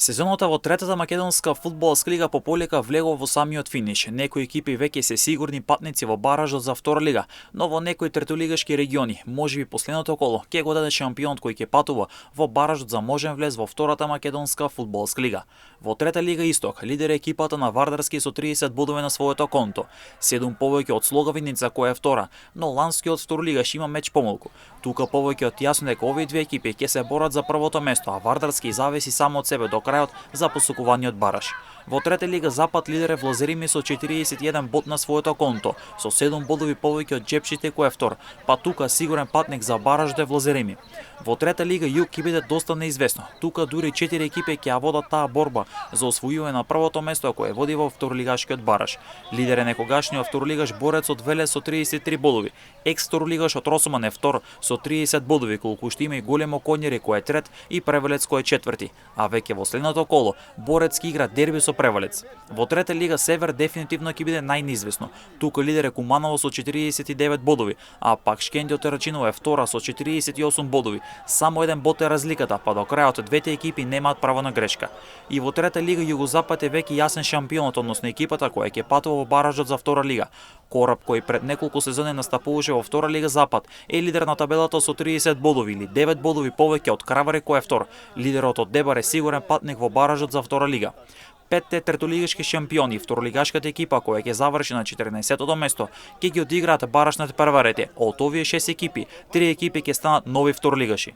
Сезоната во третата македонска фудбалска лига по полека влегол во самиот финиш. Некои екипи веќе се сигурни патници во баражот за втора лига, но во некои третолигашки региони, можеби последното коло ќе го даде шампионот кој ќе патува во баражот за можен влез во втората македонска фудбалска лига. Во трета лига Исток, лидер е екипата на Вардарски со 30 бодови на своето конто, 7 повеќе од Слогавиница која е втора, но Ланскиот второлигаш има меч помалку. Тука повеќе од јасно дека овие две екипи ќе се борат за првото место, а Вардарски зависи само од себе до крајот за посокуваниот бараж. Во трета лига Запад лидер е Влазерими со 41 бод на своето конто, со 7 бодови повеќе од Джепшите кој е втор, па тука сигурен патник за баражот е Влазерими. Во трета лига Југ ќе биде доста неизвестно. Тука дури 4 екипи ќе ја водат таа борба за освојување на првото место кој води во второлигашкиот бараж. Лидер е некогашниот второлигаш борец од Велес со 33 бодови. Екс-второлигаш од Росоман е втор со 30 бодови, колку што има и Големо Конјери кој е трет и Превалец кој е четврти. А веќе во следното коло Борец ќе игра дерби со Превалец. Во трета лига Север дефинитивно ќе биде најнизвестно. Тука лидер е Куманово со 49 бодови, а пак Шкендио Терачиново е втора со 48 бодови. Само еден бод е разликата, па до крајот двете екипи немаат право на грешка. И во трета лига Југозапад е веќе јасен шампионот, односно екипата која ќе патува во баражот за втора лига. Кораб кој пред неколку сезони настапуваше во втора лига Запад е лидер на табелата со 30 бодови или 9 бодови повеќе од Кравари кој е втор. Лидерот од Дебар е сигурен патник во баражот за втора лига. Петте третолигашки шампиони, второлигашката екипа која ќе заврши на 14-тото место, ќе ги одиграат баражните прварети. Од овие 6 екипи, 3 екипи ќе станат нови второлигаши.